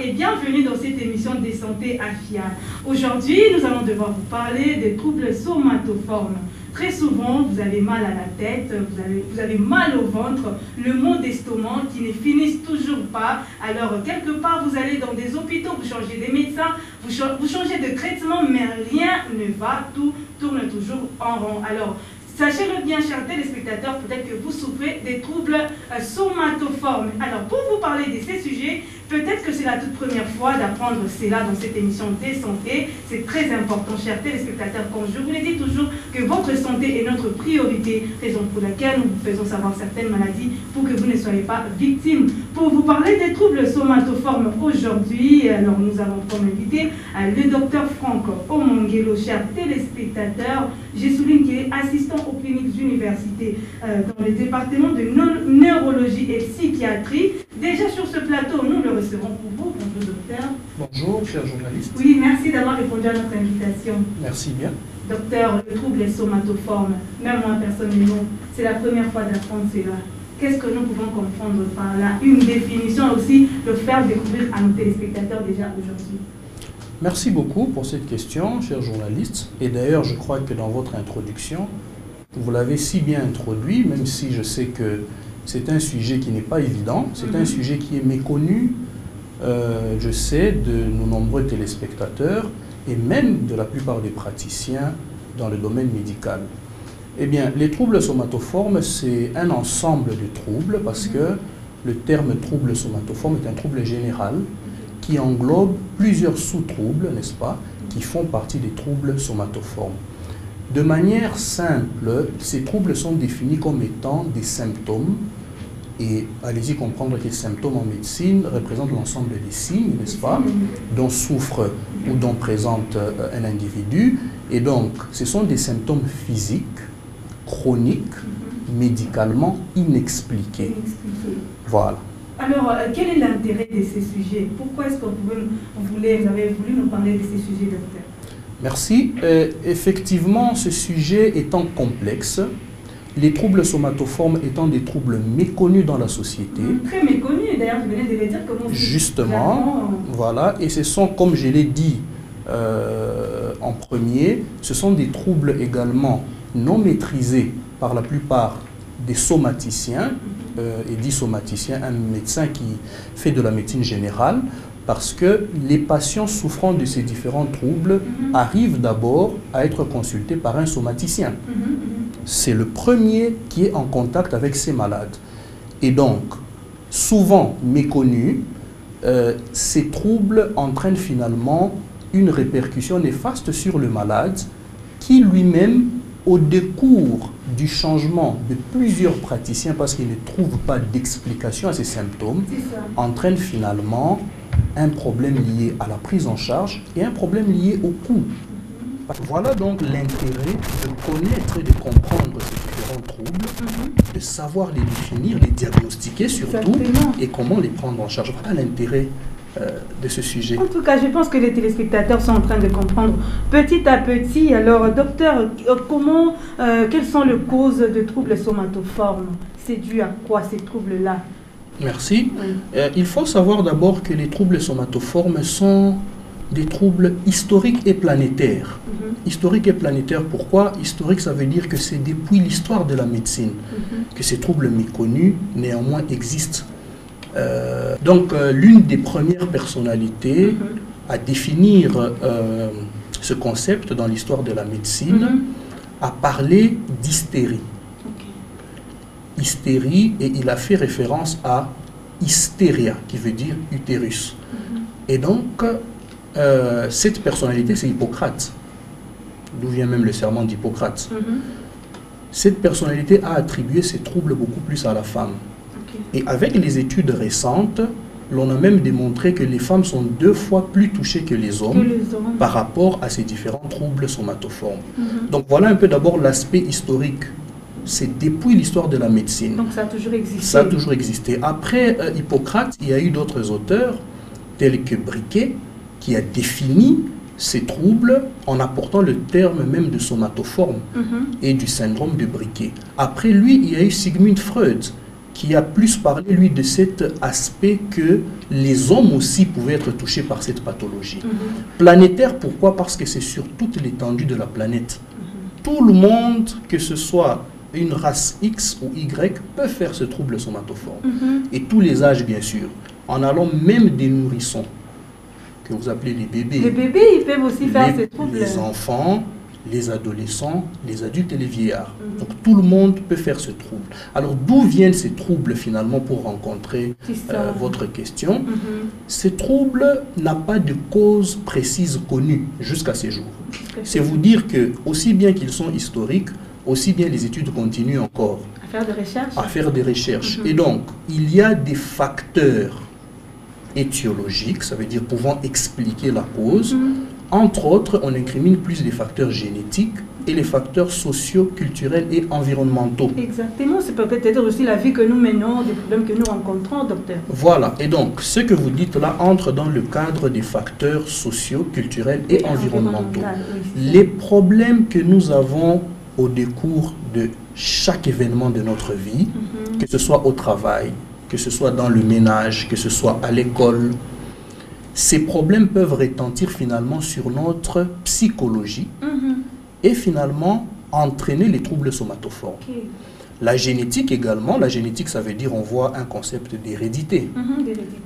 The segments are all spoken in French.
et bienvenue dans cette émission des santé AFIA. Aujourd'hui, nous allons devoir vous parler des troubles somatoformes. Très souvent, vous avez mal à la tête, vous avez mal au ventre, le mot d'estomac qui ne finissent toujours pas. Alors, quelque part, vous allez dans des hôpitaux, vous changez des médecins, vous changez de traitement, mais rien ne va, tout tourne toujours en rond. Alors, sachez-le bien, chers téléspectateurs, peut-être que vous souffrez des troubles somatoformes. Alors, pour vous parler de ces sujets, peut-être que c'est la toute première fois d'apprendre cela dans cette émission des santé. C'est très important, chers téléspectateurs, comme je vous l'ai dit toujours, que votre santé est notre priorité, raison pour laquelle nous vous faisons savoir certaines maladies pour que vous ne soyez pas victimes. Pour vous parler des troubles somatoformes aujourd'hui, alors nous avons comme invité le docteur Franck Omongelo, chers téléspectateurs. Je souligne qu'il est assistant aux cliniques universités dans le département de neurologie et psychiatrie. Déjà sur ce plateau, nous le recevons pour vous. Bonjour docteur. Bonjour, cher journaliste. Oui, merci d'avoir répondu à notre invitation. Merci bien. Docteur, le trouble est somatoforme. Même moi, personnellement, c'est la première fois d'apprendre cela. Qu'est-ce que nous pouvons comprendre par là? Une définition aussi, le faire découvrir à nos téléspectateurs déjà aujourd'hui. Merci beaucoup pour cette question, cher journaliste. Et d'ailleurs, je crois que dans votre introduction, vous l'avez si bien introduit, même si je sais que c'est un sujet qui n'est pas évident, c'est un sujet qui est méconnu, je sais, de nos nombreux téléspectateurs et même de la plupart des praticiens dans le domaine médical. Eh bien, les troubles somatoformes, c'est un ensemble de troubles parce que le terme trouble somatoforme est un trouble général qui englobe plusieurs sous-troubles, n'est-ce pas, qui font partie des troubles somatoformes. De manière simple, ces troubles sont définis comme étant des symptômes, et allez-y comprendre que les symptômes en médecine représentent l'ensemble des signes, n'est-ce pas, dont souffre ou dont présente un individu. Et donc, ce sont des symptômes physiques, chroniques, médicalement inexpliqués. Voilà. Alors, quel est l'intérêt de ces sujets? Pourquoi est-ce que vous avez voulu nous parler de ces sujets, docteur? Merci. Effectivement, ce sujet étant complexe, les troubles somatoformes étant des troubles méconnus dans la société. Très méconnus, d'ailleurs, vous venez de le dire. Comment justement, voilà. Et ce sont, comme je l'ai dit en premier, ce sont des troubles également non maîtrisés par la plupart des somaticiens. Et dit somaticien, un médecin qui fait de la médecine générale, parce que les patients souffrant de ces différents troubles arrivent d'abord à être consultés par un somaticien. C'est le premier qui est en contact avec ces malades. Et donc, souvent méconnus, ces troubles entraînent finalement une répercussion néfaste sur le malade qui lui-même, au décours du changement de plusieurs praticiens, parce qu'ils ne trouvent pas d'explication à ces symptômes, entraîne finalement un problème lié à la prise en charge et un problème lié au coût. Voilà donc l'intérêt de connaître et de comprendre ces différents troubles, de savoir les définir, les diagnostiquer surtout, et comment les prendre en charge. Voilà l'intérêt de ce sujet. En tout cas, je pense que les téléspectateurs sont en train de comprendre petit à petit. Alors, docteur, quelles sont les causes de troubles somatoformes? C'est dû à quoi ces troubles-là? Merci. Il faut savoir d'abord que les troubles somatoformes sont des troubles historiques et planétaires. Historiques et planétaires, pourquoi? Historique, ça veut dire que c'est depuis l'histoire de la médecine que ces troubles méconnus, néanmoins, existent. Donc, l'une des premières personnalités à définir ce concept dans l'histoire de la médecine a parlé d'hystérie. Hystérie, et il a fait référence à hystéria, qui veut dire utérus. Et donc, cette personnalité, c'est Hippocrate, d'où vient même le serment d'Hippocrate. Cette personnalité a attribué ces troubles beaucoup plus à la femme. Et avec les études récentes, l'on a même démontré que les femmes sont 2 fois plus touchées que les hommes par rapport à ces différents troubles somatoformes. Donc voilà un peu d'abord l'aspect historique. C'est depuis l'histoire de la médecine. Donc ça a toujours existé. Ça a toujours existé. Après Hippocrate, il y a eu d'autres auteurs, tels que Briquet, qui a défini ces troubles en apportant le terme même de somatoforme et du syndrome de Briquet. Après lui, il y a eu Sigmund Freud, qui a plus parlé, lui, de cet aspect que les hommes aussi pouvaient être touchés par cette pathologie. Planétaire, pourquoi? Parce que c'est sur toute l'étendue de la planète. Tout le monde, que ce soit une race X ou Y, peut faire ce trouble somatoforme. Et tous les âges, bien sûr. En allant même des nourrissons, que vous appelez les bébés. Les bébés, ils peuvent aussi faire ce trouble. Les enfants, les adolescents, les adultes et les vieillards. Donc tout le monde peut faire ce trouble. Alors d'où viennent ces troubles finalement pour rencontrer votre question? Ces troubles n'ont pas de cause précise connue jusqu'à ces jours. C'est vous dire que aussi bien qu'ils sont historiques, aussi bien les études continuent encore. À faire des recherches. À faire des recherches. Et donc, il y a des facteurs étiologiques, ça veut dire pouvant expliquer la cause. Entre autres, on incrimine plus les facteurs génétiques et les facteurs sociaux, culturels et environnementaux. Exactement, c'est peut-être aussi la vie que nous menons, des problèmes que nous rencontrons, docteur. Voilà, et donc ce que vous dites là entre dans le cadre des facteurs sociaux, culturels et environnementaux. Oui, les problèmes que nous avons au décours de chaque événement de notre vie, que ce soit au travail, que ce soit dans le ménage, que ce soit à l'école, ces problèmes peuvent retentir finalement sur notre psychologie et finalement entraîner les troubles somatoformes. La génétique également, la génétique ça veut dire on voit un concept d'hérédité.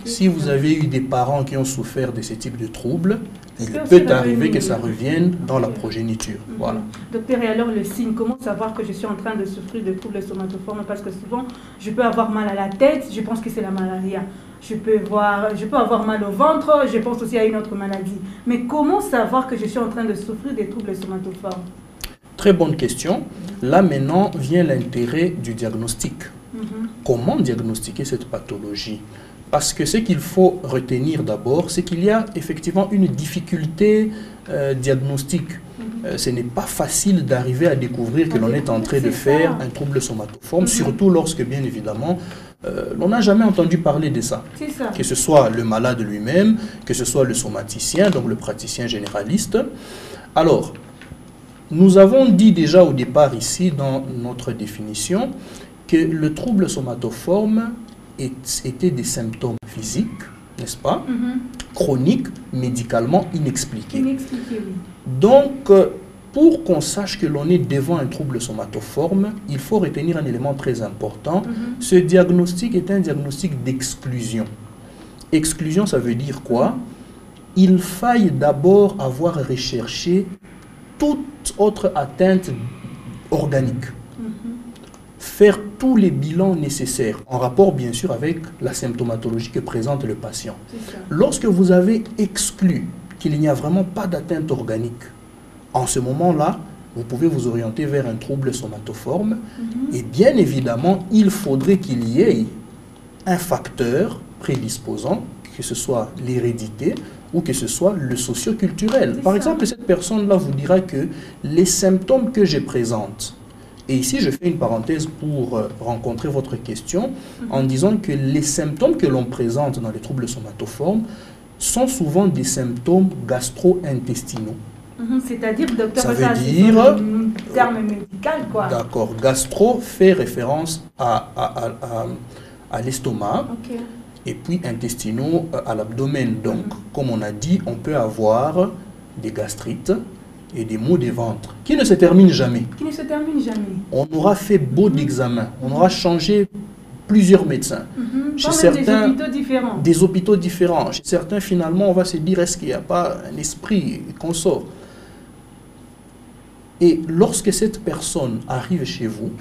Si vous avez eu des parents qui ont souffert de ce type de troubles, il peut arriver que ça revienne dans la progéniture. Voilà. Docteur, et alors le signe, comment savoir que je suis en train de souffrir de troubles somatoformes? Parce que souvent, je peux avoir mal à la tête, je pense que c'est la malaria. Je peux avoir mal au ventre, je pense aussi à une autre maladie. Mais comment savoir que je suis en train de souffrir des troubles somatoformes? Très bonne question. Là maintenant vient l'intérêt du diagnostic. Comment diagnostiquer cette pathologie? Parce que ce qu'il faut retenir d'abord, c'est qu'il y a effectivement une difficulté diagnostique. Ce n'est pas facile d'arriver à découvrir que l'on est en train de faire un trouble somatoforme, surtout lorsque, bien évidemment, l'on n'a jamais entendu parler de ça. Que ce soit le malade lui-même, que ce soit le somaticien, donc le praticien généraliste. Alors, nous avons dit déjà au départ ici, dans notre définition, que le trouble somatoforme était des symptômes physiques, n'est-ce pas, chroniques, médicalement inexpliqués. Donc, pour qu'on sache que l'on est devant un trouble somatoforme, il faut retenir un élément très important. Ce diagnostic est un diagnostic d'exclusion. Exclusion, ça veut dire quoi? Il faille d'abord avoir recherché toute autre atteinte organique. Faire tous les bilans nécessaires, en rapport bien sûr avec la symptomatologie que présente le patient. Lorsque vous avez exclu qu'il n'y a vraiment pas d'atteinte organique, en ce moment-là, vous pouvez vous orienter vers un trouble somatoforme. Et bien évidemment, il faudrait qu'il y ait un facteur prédisposant, que ce soit l'hérédité ou que ce soit le socio-culturel. Par exemple, cette personne-là vous dira que les symptômes que je présente, et ici je fais une parenthèse pour rencontrer votre question, en disant que les symptômes que l'on présente dans les troubles somatoformes sont souvent des symptômes gastro-intestinaux. C'est-à-dire, docteur, ça veut dire un terme médical, quoi. D'accord. Gastro fait référence à l'estomac. Et puis intestinaux à l'abdomen. Donc, comme on a dit, on peut avoir des gastrites et des maux de ventre qui ne se terminent jamais. On aura fait beaucoup d'examens, on aura changé plusieurs médecins. Chez certains, des hôpitaux différents. Chez certains, finalement, on va se dire, est-ce qu'il n'y a pas un esprit qu'on sort? Et lorsque cette personne arrive chez vous,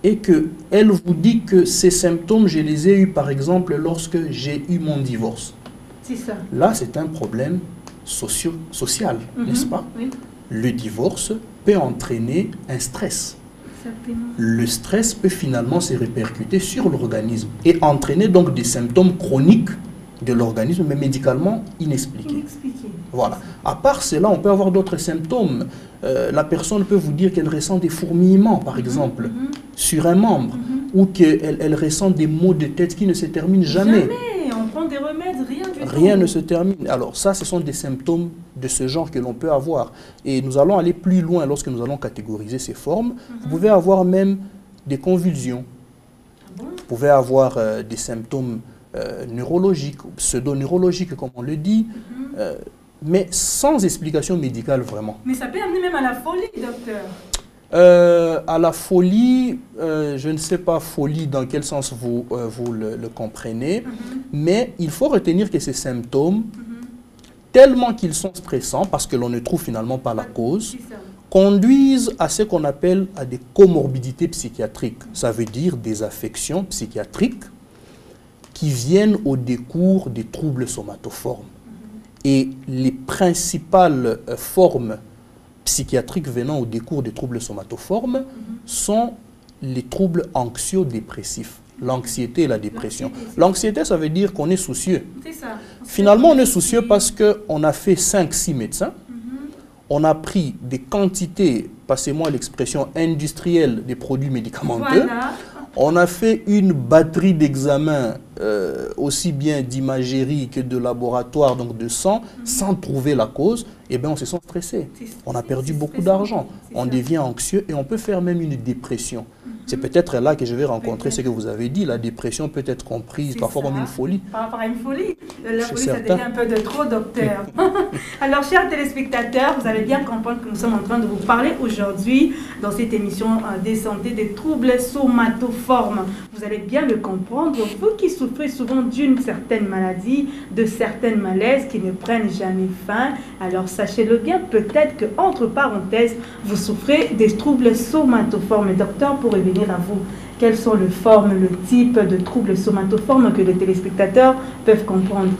et qu'elle vous dit que ces symptômes, je les ai eus par exemple lorsque j'ai eu mon divorce. C'est ça. Là, c'est un problème social, n'est-ce pas? Le divorce peut entraîner un stress. Le stress peut finalement se répercuter sur l'organisme et entraîner donc des symptômes chroniques de l'organisme, mais médicalement inexpliqués. Voilà. À part cela, on peut avoir d'autres symptômes. La personne peut vous dire qu'elle ressent des fourmillements, par exemple, sur un membre, ou qu'elle ressent des maux de tête qui ne se terminent jamais. On prend des remèdes, rien du tout. Rien ne se termine. Alors ça, ce sont des symptômes de ce genre que l'on peut avoir. Et nous allons aller plus loin lorsque nous allons catégoriser ces formes. Vous pouvez avoir même des convulsions. pouvez avoir des symptômes neurologiques, pseudo-neurologiques, comme on le dit, mais sans explication médicale vraiment. Mais ça peut amener même à la folie, docteur. À la folie, je ne sais pas folie dans quel sens vous le comprenez, mais il faut retenir que ces symptômes, tellement qu'ils sont stressants, parce que l'on ne trouve finalement pas la cause, conduisent à ce qu'on appelle à des comorbidités psychiatriques. Ça veut dire des affections psychiatriques qui viennent au décours des troubles somatoformes. Et les principales formes psychiatriques venant au décours des troubles somatoformes sont les troubles anxio-dépressifs, l'anxiété et la dépression. L'anxiété, ça veut dire qu'on est soucieux. Ça. Finalement, on est soucieux parce qu'on a fait 5-6 médecins, on a pris des quantités, passez-moi l'expression industrielle des produits médicamenteux, on a fait une batterie d'examens, aussi bien d'imagerie que de laboratoire, donc de sang, sans trouver la cause, et bien on se sent stressé. On a perdu beaucoup d'argent, on devient anxieux et on peut faire même une dépression. C'est peut-être là que je vais rencontrer ce que vous avez dit, la dépression peut être comprise parfois comme une folie. Par rapport à une folie. La folie, ça devient un peu de trop, docteur. Alors, chers téléspectateurs, vous allez bien comprendre que nous sommes en train de vous parler aujourd'hui, dans cette émission des santé, des troubles somatoformes. Vous allez bien le comprendre, vous qui souffrez souvent d'une certaine maladie, de certaines malaises qui ne prennent jamais fin, alors sachez-le bien, peut-être que, entre parenthèses, vous souffrez des troubles somatoformes. Docteur, pour revenir à vous, quelles sont les formes, le type de troubles somatoformes que les téléspectateurs peuvent comprendre?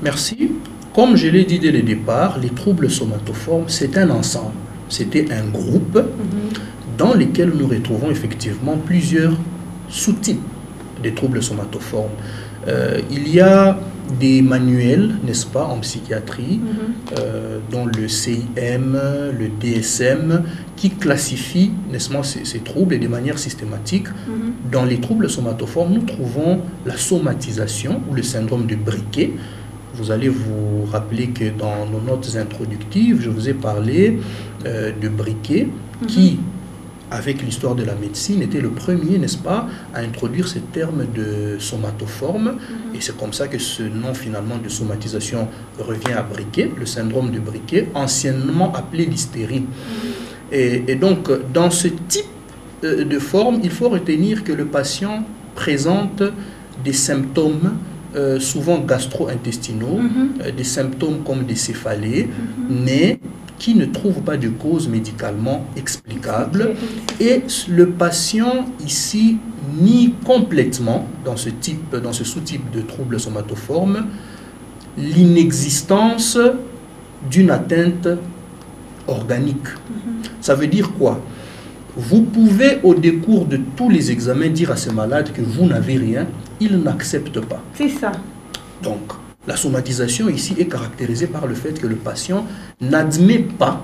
Merci. Comme je l'ai dit dès le départ, les troubles somatoformes, c'est un ensemble. C'était un groupe dans lequel nous retrouvons effectivement plusieurs sous-types des troubles somatoformes. Il y a des manuels, n'est-ce pas, en psychiatrie, dont le CIM, le DSM, qui classifient, n'est-ce pas, ces troubles et de manière systématique. Dans les troubles somatoformes, nous trouvons la somatisation ou le syndrome de Briquet. Vous allez vous rappeler que dans nos notes introductives, je vous ai parlé de Briquet, qui, avec l'histoire de la médecine, était le premier, n'est-ce pas, à introduire ce terme de somatoforme. Et c'est comme ça que ce nom, finalement, de somatisation revient à Briquet, le syndrome de Briquet, anciennement appelé l'hystérie. Et donc, dans ce type de forme, il faut retenir que le patient présente des symptômes souvent gastro-intestinaux, des symptômes comme des céphalées, mais qui ne trouvent pas de cause médicalement explicable. Et le patient ici nie complètement, dans ce sous-type de troubles somatoformes, l'inexistence d'une atteinte organique. Ça veut dire quoi? Vous pouvez, au décours de tous les examens, dire à ce malade que vous n'avez rien, il n'accepte pas. C'est ça. Donc, la somatisation ici est caractérisée par le fait que le patient n'admet pas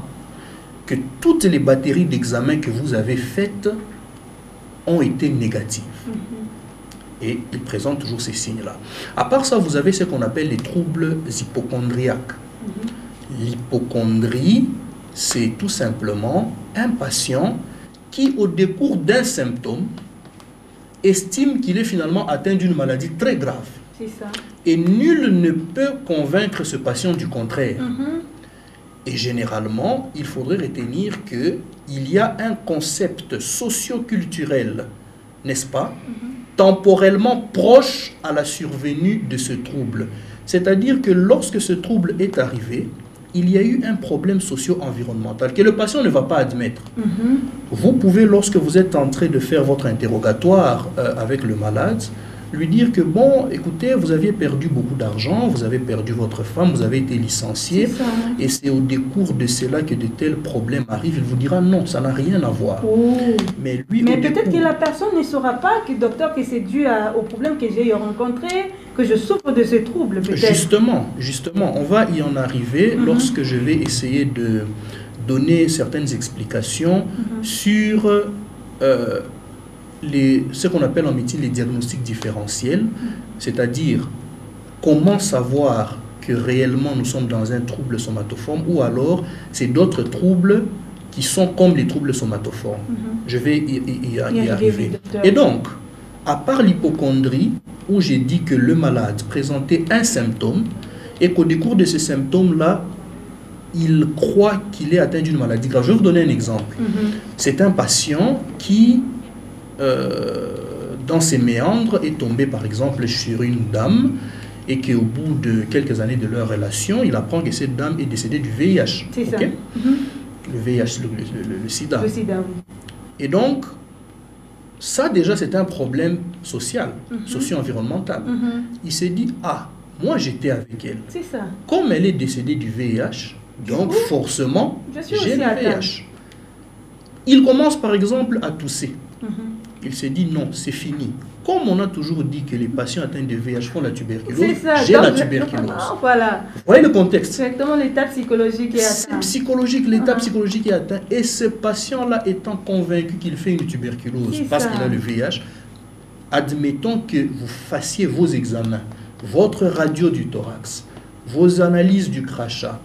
que toutes les batteries d'examens que vous avez faites ont été négatives. Et il présente toujours ces signes-là. À part ça, vous avez ce qu'on appelle les troubles hypocondriaques. L'hypocondrie, c'est tout simplement un patient qui, au décours d'un symptôme, estime qu'il est finalement atteint d'une maladie très grave. C'est ça. Et nul ne peut convaincre ce patient du contraire. Et généralement, il faudrait retenir qu'il y a un concept socio-culturel, n'est-ce pas, temporellement proche à la survenue de ce trouble. C'est-à-dire que lorsque ce trouble est arrivé, il y a eu un problème socio-environnemental que le patient ne va pas admettre. Vous pouvez, lorsque vous êtes en train de faire votre interrogatoire avec le malade, lui dire que, bon, écoutez, vous aviez perdu beaucoup d'argent, vous avez perdu votre femme, vous avez été licencié, et c'est au décours de cela que de tels problèmes arrivent. Il vous dira non, ça n'a rien à voir. Mais peut-être que la personne ne saura pas, que docteur, que c'est dû au problème que j'ai rencontré, que je souffre de ce trouble, peut-être. Justement, on va y en arriver lorsque je vais essayer de donner certaines explications sur ce qu'on appelle en médecine les diagnostics différentiels, c'est-à-dire comment savoir que réellement nous sommes dans un trouble somatoforme ou alors c'est d'autres troubles qui sont comme les troubles somatoformes. Je vais y arriver. Et donc, à part l'hypocondrie, où j'ai dit que le malade présentait un symptôme et qu'au décours de ces symptômes-là, il croit qu'il est atteint d'une maladie grave. Je vais vous donner un exemple. C'est un patient qui, dans ses méandres, est tombé par exemple sur une dame et qu'au bout de quelques années de leur relation, il apprend que cette dame est décédée du VIH. C'est ça. Le VIH, le sida. Le sida, oui. Et donc, ça déjà c'est un problème social, socio-environnemental. Il s'est dit, ah, moi j'étais avec elle. C'est ça. Comme elle est décédée du VIH, donc forcément, j'ai le VIH. Il commence par exemple à tousser. Il s'est dit, non, c'est fini. Comme on a toujours dit que les patients atteints de VIH font la tuberculose, j'ai la tuberculose. Voilà. Vous voyez le contexte? Exactement, l'état psychologique est atteint. C'est psychologique, l'état psychologique est atteint. Et ce patient-là étant convaincu qu'il fait une tuberculose parce qu'il a le VIH, admettons que vous fassiez vos examens, votre radio du thorax, vos analyses du crachat,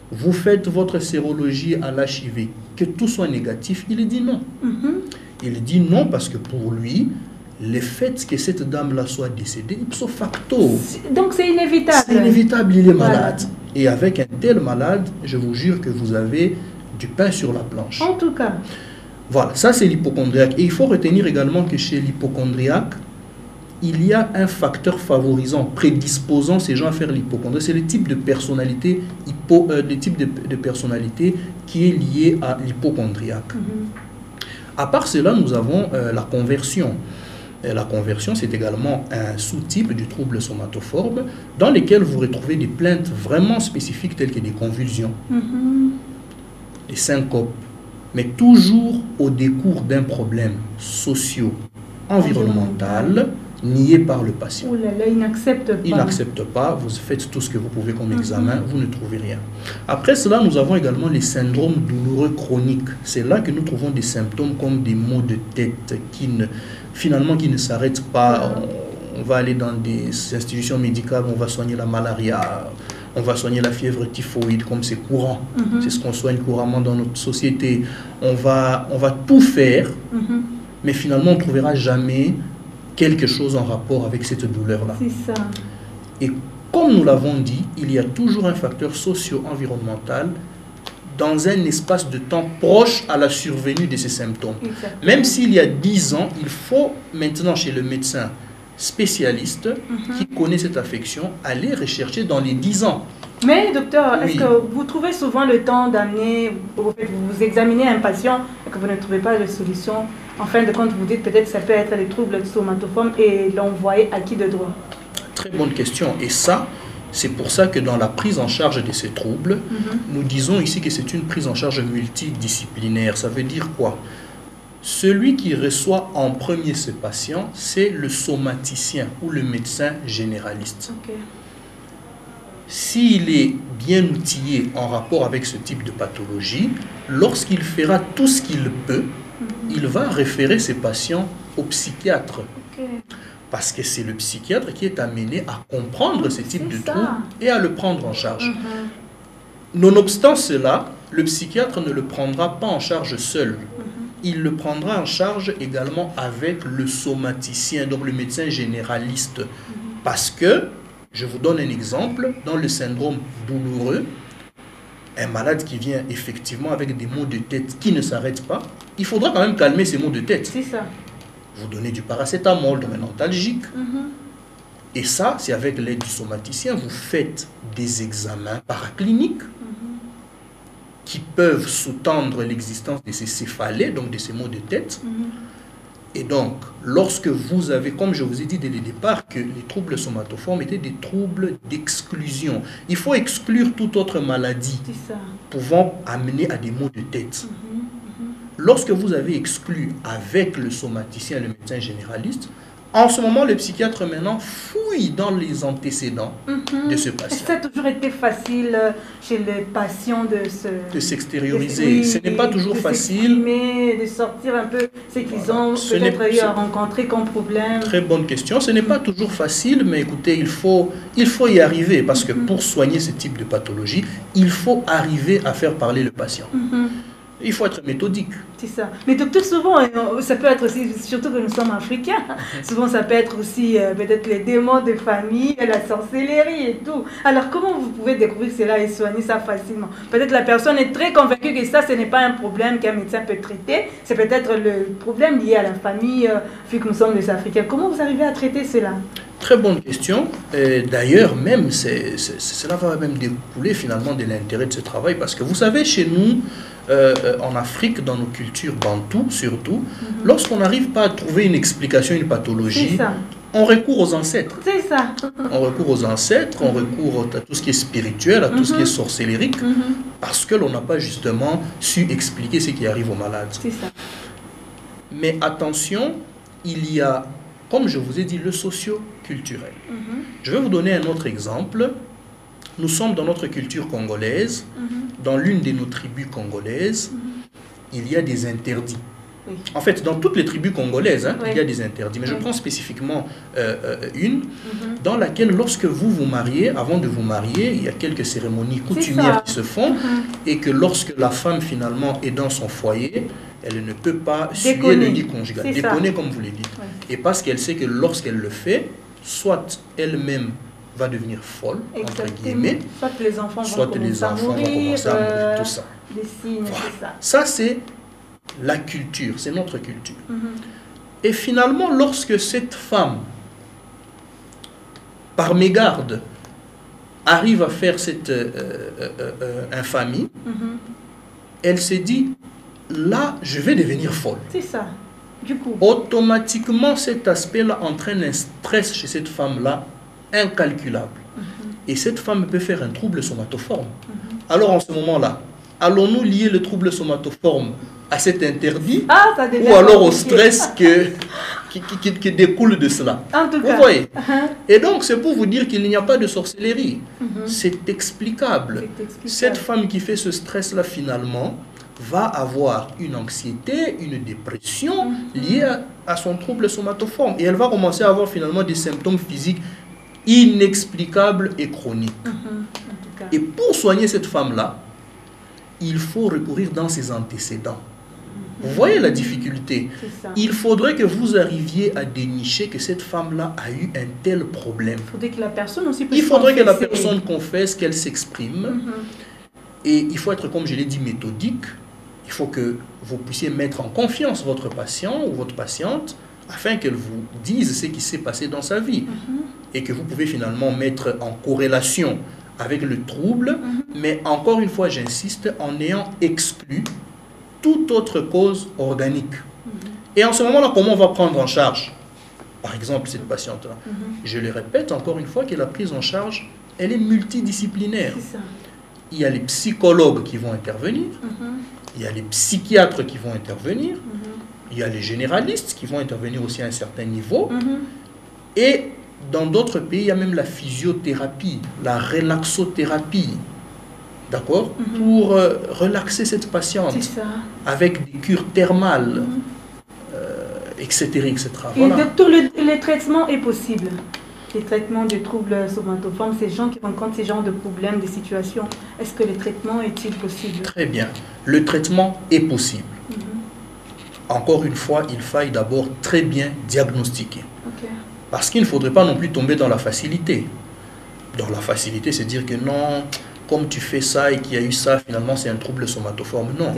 vous faites votre sérologie à l'HIV, que tout soit négatif, il dit non. Il dit non parce que pour lui, le fait que cette dame-là soit décédée, ipso facto. Donc c'est inévitable. C'est inévitable, il est malade. Et avec un tel malade, je vous jure que vous avez du pain sur la planche. En tout cas. Voilà, ça c'est l'hypocondriaque. Et il faut retenir également que chez l'hypocondriaque, il y a un facteur favorisant, prédisposant ces gens à faire l'hypocondrie. C'est le type de personnalité, de personnalité qui est lié à l'hypocondriaque. À part cela, nous avons la conversion. La conversion, c'est également un sous-type du trouble somatoforme dans lequel vous retrouvez des plaintes vraiment spécifiques telles que des convulsions, des syncopes, mais toujours au décours d'un problème socio-environnemental nié par le patient. Oh là là, il n'accepte pas. Il n'accepte pas, vous faites tout ce que vous pouvez comme examen, vous ne trouvez rien. Après cela, nous avons également les syndromes douloureux chroniques. C'est là que nous trouvons des symptômes comme des maux de tête qui ne s'arrêtent pas. On va aller dans des institutions médicales, on va soigner la malaria, on va soigner la fièvre typhoïde comme c'est courant. C'est ce qu'on soigne couramment dans notre société. On va tout faire, mais finalement on ne trouvera jamais quelque chose en rapport avec cette douleur-là. C'est ça. Et comme nous l'avons dit, il y a toujours un facteur socio-environnemental dans un espace de temps proche à la survenue de ces symptômes. Exactement. Même s'il y a 10 ans, il faut maintenant chez le médecin spécialiste qui connaît cette affection, aller rechercher dans les 10 ans. Mais docteur, est-ce que vous trouvez souvent le temps d'amener, vous examinez un patient et que vous ne trouvez pas de solution? En fin de compte, vous dites peut-être que ça peut être des troubles somatoformes et l'envoyer à qui de droit? Très bonne question. Et ça, c'est pour ça que dans la prise en charge de ces troubles, nous disons ici que c'est une prise en charge multidisciplinaire. Ça veut dire quoi? Celui qui reçoit en premier ce patient, c'est le somaticien ou le médecin généraliste. S'il est bien outillé en rapport avec ce type de pathologie, lorsqu'il fera tout ce qu'il peut, il va référer ses patients au psychiatre. Parce que c'est le psychiatre qui est amené à comprendre ce type de trouble et à le prendre en charge. Nonobstant cela, le psychiatre ne le prendra pas en charge seul. Il le prendra en charge également avec le somaticien, donc le médecin généraliste. Parce que, je vous donne un exemple, dans le syndrome douloureux, un malade qui vient effectivement avec des maux de tête qui ne s'arrêtent pas, il faudra quand même calmer ces maux de tête. C'est ça. Vous donnez du paracétamol, donc un antalgique. Et ça, c'est avec l'aide du somaticien. Vous faites des examens paracliniques qui peuvent sous-tendre l'existence de ces céphalées, donc de ces maux de tête. Et donc, lorsque vous avez, comme je vous ai dit dès le départ, que les troubles somatoformes étaient des troubles d'exclusion. Il faut exclure toute autre maladie pouvant amener à des maux de tête. Lorsque vous avez exclu avec le somaticien, le médecin généraliste, en ce moment, le psychiatre maintenant fouille dans les antécédents de ce patient. Ça a toujours été facile chez les patients de s'extérioriser. Ce n'est pas toujours facile. De sortir un peu ce qu'ils ont peut-être eu à rencontrer comme problème. Très bonne question. Ce n'est pas toujours facile, mais écoutez, il faut y arriver. Parce que pour soigner ce type de pathologie, il faut arriver à faire parler le patient. Il faut être méthodique. C'est ça. Mais docteur, souvent, ça peut être aussi, surtout que nous sommes africains, souvent ça peut être aussi peut-être les démons de famille, la sorcellerie et tout. Alors comment vous pouvez découvrir cela et soigner ça facilement? Peut-être la personne est très convaincue que ça, ce n'est pas un problème qu'un médecin peut traiter. C'est peut-être le problème lié à la famille, vu que nous sommes des Africains. Comment vous arrivez à traiter cela? Très bonne question. D'ailleurs, même, cela va même découler finalement de l'intérêt de ce travail. Parce que vous savez, chez nous, en Afrique, dans nos cultures bantoues surtout, lorsqu'on n'arrive pas à trouver une explication, une pathologie, on recourt aux ancêtres. C'est ça. On recourt aux ancêtres, on recourt à tout ce qui est spirituel, à tout ce qui est sorcellérique, parce que l'on n'a pas justement su expliquer ce qui arrive aux malades. C'est ça. Mais attention, il y a, comme je vous ai dit, le socio-culturel. Je vais vous donner un autre exemple. Nous sommes dans notre culture congolaise, dans l'une de nos tribus congolaises, il y a des interdits. Oui. En fait, dans toutes les tribus congolaises, il y a des interdits. Mais je prends spécifiquement une, dans laquelle lorsque vous vous mariez, avant de vous marier, il y a quelques cérémonies coutumières qui se font, et que lorsque la femme finalement est dans son foyer, elle ne peut pas suivre le lit conjugal. Déconner comme vous le dites. Oui. Et parce qu'elle sait que lorsqu'elle le fait, soit elle-même va devenir folle, entre guillemets, soit les enfants vont commencer à mourir, tout ça. Des signes, voilà. Ça, c'est la culture, c'est notre culture. Et finalement, lorsque cette femme, par mégarde, arrive à faire cette infamie, elle s'est dit, là, je vais devenir folle. C'est ça. Du coup. Automatiquement, cet aspect-là entraîne un stress chez cette femme-là incalculable. Et cette femme peut faire un trouble somatoforme. Alors, en ce moment-là, allons-nous lier le trouble somatoforme à cet interdit ou alors au stress qui découle de cela? En tout cas. Vous voyez? Et donc, c'est pour vous dire qu'il n'y a pas de sorcellerie. C'est explicable. Cette femme qui fait ce stress-là, finalement, va avoir une anxiété, une dépression liée à son trouble somatoforme. Et elle va commencer à avoir finalement des symptômes physiques inexplicables et chroniques. Et pour soigner cette femme-là, il faut recourir dans ses antécédents. Vous voyez la difficulté? Il faudrait que vous arriviez à dénicher que cette femme-là a eu un tel problème. Il faudrait que la personne confesse, qu'elle s'exprime. Et il faut être, comme je l'ai dit, méthodique. Il faut que vous puissiez mettre en confiance votre patient ou votre patiente afin qu'elle vous dise ce qui s'est passé dans sa vie. Et que vous pouvez finalement mettre en corrélation avec le trouble, mais encore une fois, j'insiste, en ayant exclu toute autre cause organique. Et en ce moment-là, comment on va prendre en charge, par exemple, cette patiente-là? Je le répète encore une fois que la prise en charge, elle est multidisciplinaire. Il y a les psychologues qui vont intervenir, il y a les psychiatres qui vont intervenir, il y a les généralistes qui vont intervenir aussi à un certain niveau, et dans d'autres pays, il y a même la physiothérapie, la relaxothérapie, d'accord, pour relaxer cette patiente avec des cures thermales, etc. etc. Voilà. Et docteur, le traitement est possible? Les traitements de troubles somatoformes, ces gens qui rencontrent ces genres de problèmes, de situations, est-ce que le traitement est-il possible? Très bien. Le traitement est possible. Encore une fois, il faille d'abord très bien diagnostiquer. Parce qu'il ne faudrait pas non plus tomber dans la facilité. Dans la facilité, c'est dire que non, comme tu fais ça et qu'il y a eu ça, finalement c'est un trouble somatoforme. Non.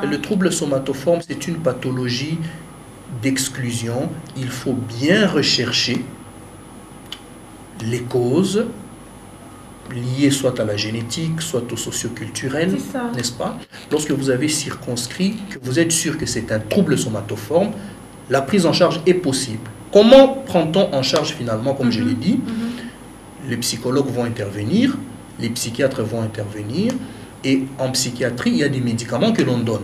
Le trouble somatoforme, c'est une pathologie d'exclusion. Il faut bien rechercher les causes liées soit à la génétique, soit au socio-culturel, n'est-ce pas? Lorsque vous avez circonscrit, que vous êtes sûr que c'est un trouble somatoforme, la prise en charge est possible. Comment prend-on en charge finalement, comme je l'ai dit? Les psychologues vont intervenir, les psychiatres vont intervenir, et en psychiatrie, il y a des médicaments que l'on donne.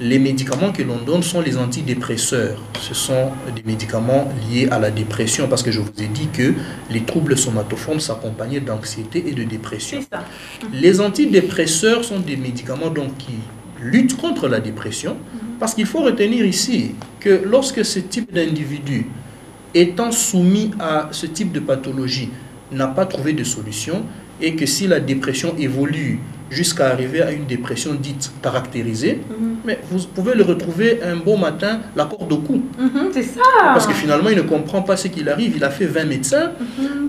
Les médicaments que l'on donne sont les antidépresseurs. Ce sont des médicaments liés à la dépression, parce que je vous ai dit que les troubles somatoformes s'accompagnaient d'anxiété et de dépression. Les antidépresseurs sont des médicaments donc qui luttent contre la dépression, parce qu'il faut retenir ici que lorsque ce type d'individu, étant soumis à ce type de pathologie, n'a pas trouvé de solution, et que si la dépression évolue jusqu'à arriver à une dépression dite caractérisée. Mais vous pouvez le retrouver un beau matin, la corde au cou. C'est ça. Parce que finalement, il ne comprend pas ce qu'il arrive. Il a fait 20 médecins.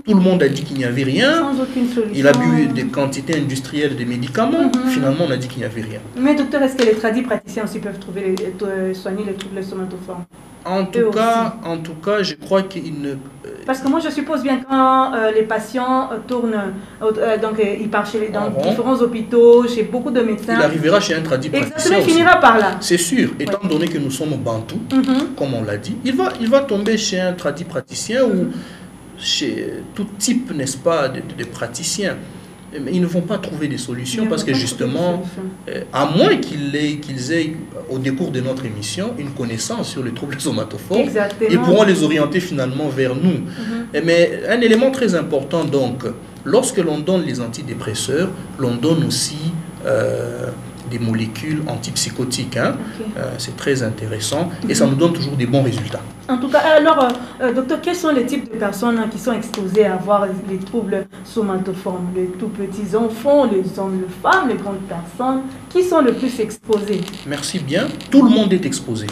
Tout le monde a dit qu'il n'y avait rien. Sans aucune solution. Il a bu des quantités industrielles de médicaments. Finalement, on a dit qu'il n'y avait rien. Mais docteur, est-ce que les praticiens aussi peuvent soigner les troubles somatoformes? En tout cas, je crois qu'il ne... Parce que moi, je suppose bien quand les patients tournent, donc ils partent dans différents hôpitaux, chez beaucoup de médecins. Il arrivera chez un tradipraticien. Exactement, il finira par là. C'est sûr, étant donné que nous sommes bantous, comme on l'a dit, il va tomber chez un tradipraticien ou chez tout type, n'est-ce pas, de praticiens. Mais ils ne vont pas trouver des solutions parce que justement, à moins qu'ils aient, au décours de notre émission, une connaissance sur les troubles somatoformes, ils pourront les orienter finalement vers nous. Mais un élément très important, donc, lorsque l'on donne les antidépresseurs, l'on donne aussi des molécules antipsychotiques. C'est très intéressant et ça nous donne toujours des bons résultats. En tout cas, alors, docteur, quels sont les types de personnes qui sont exposées à avoir les troubles somatoformes? Les tout petits enfants, les hommes, les femmes, les grandes personnes, qui sont le plus exposés? Merci bien. Tout le monde est exposé.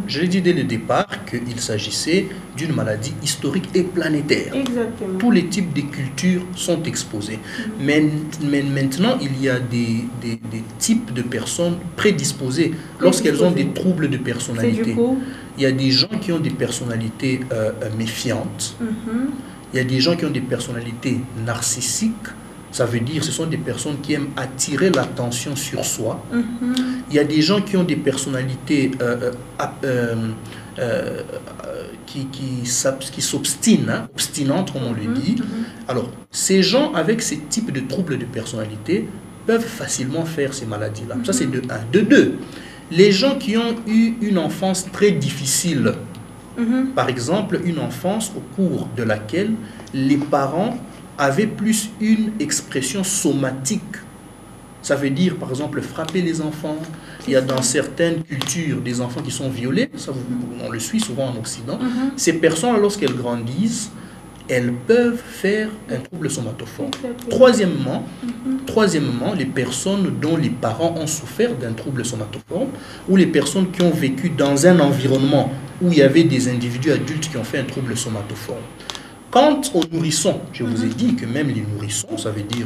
Je l'ai dit dès le départ qu'il s'agissait d'une maladie historique et planétaire. Exactement. Tous les types de cultures sont exposés. Mais maintenant, il y a des types de personnes prédisposées lorsqu'elles ont des troubles de personnalité. Il y a des gens qui ont des personnalités méfiantes. Il y a des gens qui ont des personnalités narcissiques. Ça veut dire que ce sont des personnes qui aiment attirer l'attention sur soi. Il y a des gens qui ont des personnalités qui s'obstinent, obstinantes comme on le dit. Alors, ces gens avec ces types de troubles de personnalité peuvent facilement faire ces maladies-là. Ça, c'est de 1. De 2, les gens qui ont eu une enfance très difficile, par exemple, une enfance au cours de laquelle les parents avaient plus une expression somatique. Ça veut dire, par exemple, frapper les enfants. Il y a dans certaines cultures des enfants qui sont violés. Ça, on le suit souvent en Occident. Ces personnes, lorsqu'elles grandissent, elles peuvent faire un trouble somatoforme. Troisièmement, les personnes dont les parents ont souffert d'un trouble somatoforme ou les personnes qui ont vécu dans un environnement où il y avait des individus adultes qui ont fait un trouble somatoforme. Quant aux nourrissons, je vous ai dit que même les nourrissons, ça veut dire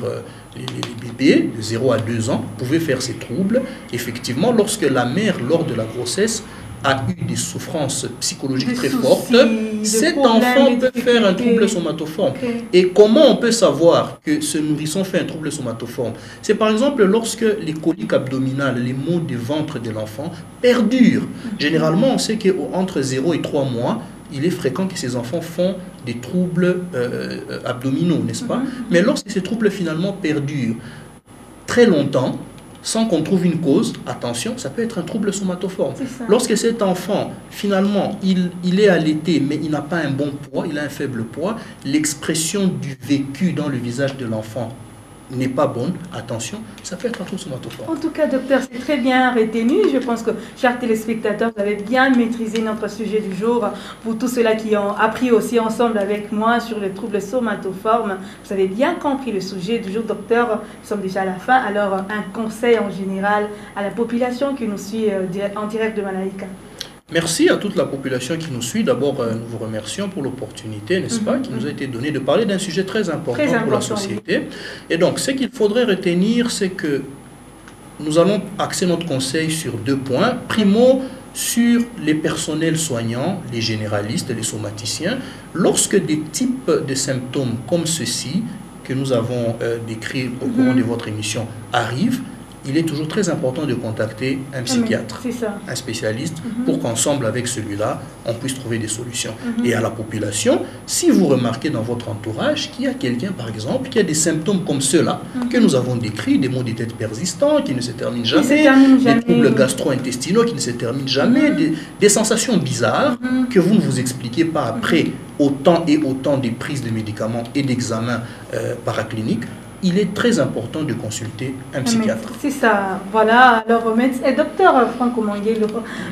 les bébés de 0 à 2 ans, pouvaient faire ces troubles. Effectivement, lorsque la mère, lors de la grossesse, a eu des souffrances psychologiques très fortes, cet enfant peut faire un trouble somatoforme. Et comment on peut savoir que ce nourrisson fait un trouble somatoforme? C'est par exemple lorsque les coliques abdominales, les maux de ventre de l'enfant perdurent. Généralement, on sait qu'entre 0 et 3 mois, il est fréquent que ces enfants font des troubles abdominaux, n'est-ce pas? Mais lorsque ces troubles finalement perdurent très longtemps, sans qu'on trouve une cause, attention, ça peut être un trouble somatoforme. Lorsque cet enfant, finalement, il est allaité, mais il n'a pas un bon poids, il a un faible poids, l'expression du vécu dans le visage de l'enfant n'est pas bonne, attention, ça peut être un trouble somatoforme. En tout cas, docteur, c'est très bien retenu. Je pense que, chers téléspectateurs, vous avez bien maîtrisé notre sujet du jour. Pour tous ceux-là qui ont appris aussi ensemble avec moi sur les troubles somatoformes, vous avez bien compris le sujet du jour, docteur. Nous sommes déjà à la fin. Alors, un conseil en général à la population qui nous suit en direct de Malaika. Merci à toute la population qui nous suit. D'abord, nous vous remercions pour l'opportunité, n'est-ce pas, qui nous a été donnée de parler d'un sujet très important pour la société. Oui. Et donc, ce qu'il faudrait retenir, c'est que nous allons axer notre conseil sur 2 points. Primo, sur les personnels soignants, les généralistes, les somaticiens. Lorsque des types de symptômes comme ceux-ci, que nous avons décrits au cours de votre émission, arrivent, il est toujours très important de contacter un psychiatre, un spécialiste, pour qu'ensemble avec celui-là, on puisse trouver des solutions. Et à la population, si vous remarquez dans votre entourage qu'il y a quelqu'un, par exemple, qui a des symptômes comme ceux-là, que nous avons décrits, des maux de tête persistants qui ne se terminent jamais, des troubles gastro-intestinaux qui ne se terminent jamais, des sensations bizarres que vous ne vous expliquez pas après autant et autant de prises de médicaments et d'examens paracliniques, il est très important de consulter un psychiatre. C'est ça, voilà. Alors, docteur Franck Omangué,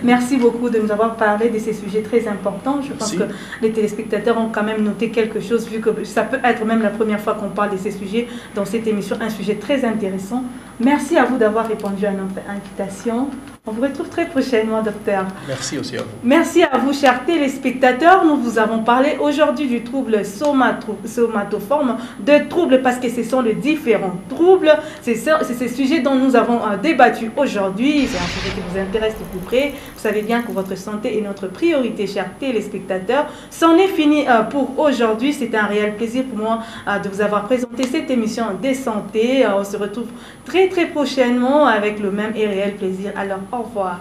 merci beaucoup de nous avoir parlé de ces sujets très importants. Je pense que les téléspectateurs ont quand même noté quelque chose, vu que ça peut être même la première fois qu'on parle de ces sujets dans cette émission, un sujet très intéressant. Merci à vous d'avoir répondu à notre invitation. On vous retrouve très prochainement, docteur. Merci aussi à vous. Merci à vous, chers téléspectateurs. Nous vous avons parlé aujourd'hui du trouble somatoforme, de troubles parce que ce sont les différents troubles. C'est ce sujet dont nous avons débattu aujourd'hui. C'est un sujet qui vous intéresse de plus près. Vous savez bien que votre santé est notre priorité, chers téléspectateurs. C'en est fini pour aujourd'hui. C'est un réel plaisir pour moi de vous avoir présenté cette émission des santé. On se retrouve très prochainement avec le même et réel plaisir. Alors, au revoir.